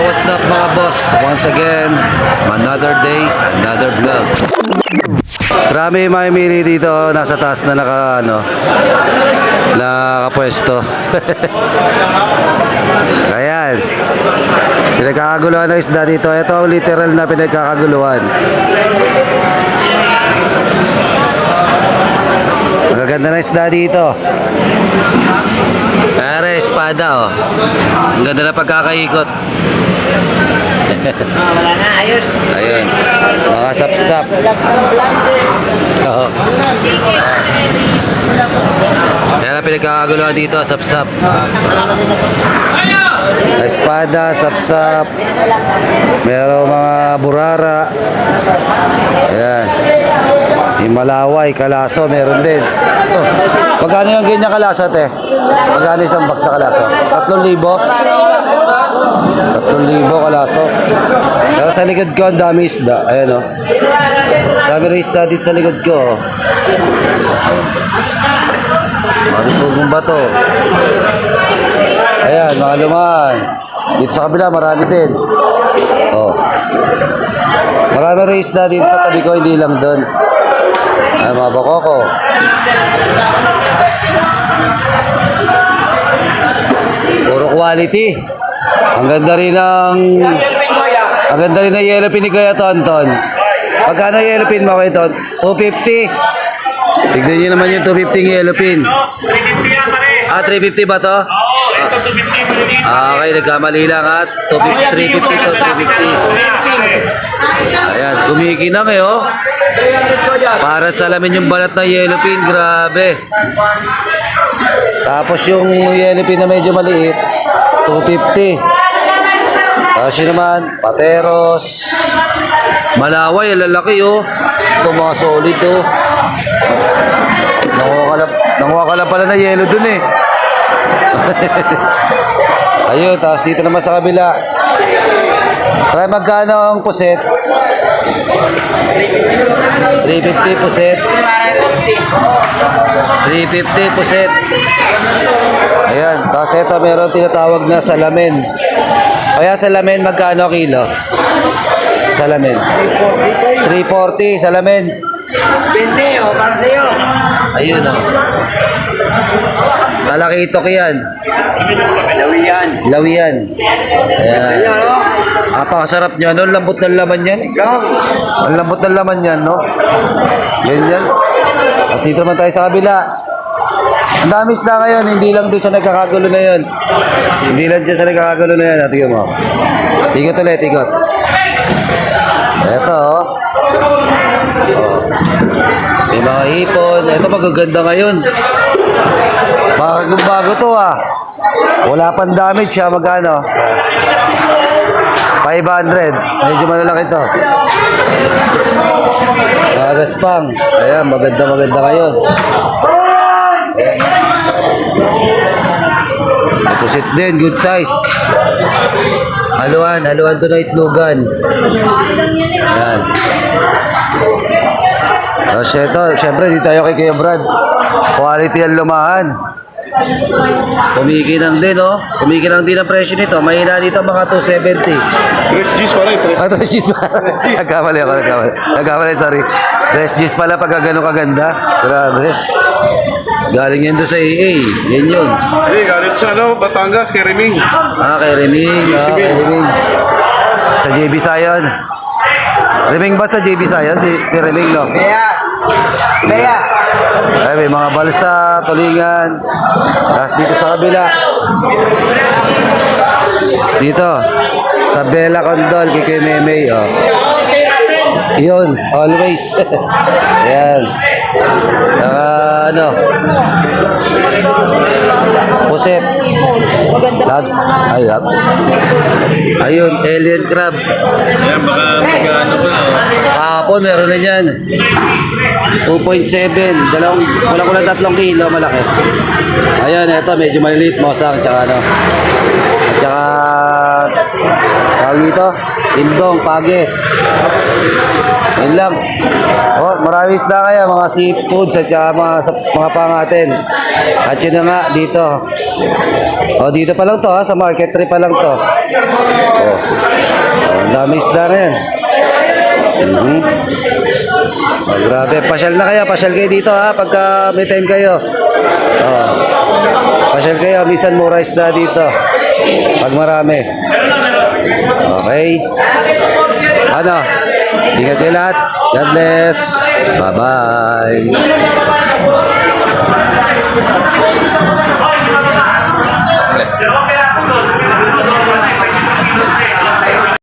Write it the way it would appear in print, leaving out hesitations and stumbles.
what's up mga boss? Once again, another day, another vlog. Marami yung mamimili dito, nasa taas na nakapwesto. Ayan. Pinagkakaguluhan ng isda dito. Ito ang literal na pinagkakaguluhan. Magaganda na isda dito. Pare, espada oh. Ang ganda na pagkakaikot. Wala na, ayos. Ayun. Mga sap-sap. Oo. Kaya na pinagkakaguluhan dito, sap-sap. Espada, sap-sap. Merong mga burara. Ayan. Himalaway, kalaso, meron din. Oh. Magkano yung ganyan kalaso, te? Magkano isang box na kalaso? 3,000? 3,000 kalaso. Pero sa likod ko, ang dami isda. Ayan o. Dami rin isda dito sa likod ko. Marisugong bato. Ayan, mga lumahan. Dito sa kabila, marami din. Oh. Marami rin isda dito sa tabi ko, hindi lang doon. Ay, mga bakoko. Puro quality. Ang ganda rin ng yellowfin ni Kuya Tonton. Pagkano yellowfin mo, Kuya Tonton? 250. Tignan nyo naman yung 250 yellowfin. 350 ba to? Okay, nagkamali lang at 350 to 350. Ayan, kumikinang eh oh. Para salamin yung balat ng yellowfin, grabe. Tapos yung yellowfin na medyo maliit, 250. Tapos yun naman, pateros, malaway, lalaki oh. Ito mga solid oh. Nakuha ka lang pala na yellow dun eh. Ayun, tapos dito naman sa kabila. Para magkano ang puset? 350 puset. 350 puset. Ayan, tapos ito meron tinatawag na salamin. Kaya salamin magkano kilo? Salamin 340 salamin. 20 o, para sa'yo. Ayun o. Talakitok yan. Lawiyan. Lawiyan. Ayan. Napakasarap niya, no? Lambot ng laman yan. Ang lambot ng laman yan, no? Ganyan. Tapos dito naman tayo sa kabila. Ang dami isda ngayon, hindi lang doon sa nagkakagulo na yun. Hindi lang dyan sa nagkakagulo na yan. Tingnan mo. Ikot ulit, ikot. Ito, oh. May mga hipon. Ito magaganda ngayon. Bagong bago to ah. Wala pang damage siya. Magkano? 500. Medyo malalaki to. Magaspang. Ayan, maganda ngayon. Deposit din, good size. Haluan to na itlogan. Ayan. Tapos ito, syempre di tayo kay Kuya Brad. Quality ang lumahan. Kumikinang din oh. Kumikinang din ang presyo nito. Mahina dito mga 270. Fresh juice pala yung fresh. Fresh juice pala. Nagkamali, sorry. Fresh juice pala pagka gano'ng kaganda. Grabe. Galing yan doon sa AA. Yan yun. Hey, galit sa Batangas, kay Reming. Kay Reming. Kay Reming. Sa JB Sayon. Reming ba sa JB Sayon? Si Reming, no? Kaya. Ay, may mga balsa, tulingan. Tapos dito sa kabila. Dito. Sa Bella Condol, kay Memey, oh. Yun, always. Ayan. Puset. Labs. Ay, lab. Ayun, alien crab. Ayan, baka mag-ano ko na. Kahapon, meron na yan. 2.7. Kulang 3 kilo, malaki. Ayan, ito, medyo maliliit. Mosang, tsaka ano. At tsaka, tawag dito, indong, page. Yun lang. Oh, marami isda kaya, mga seafoods at saka mga pangatin. At yun na nga, dito. Oh, dito pa lang to ha, sa market trip pa lang to. Oh. Dami isda na yan. Oh, grabe. Pasyal na kayo. Pasyal kayo dito ha. Pagka may time kayo. Oh. Pasyal kayo. Minsan mura isda dito. Pag marami. Okay. Ano? Ingat kayo lahat. God bless. Bye-bye.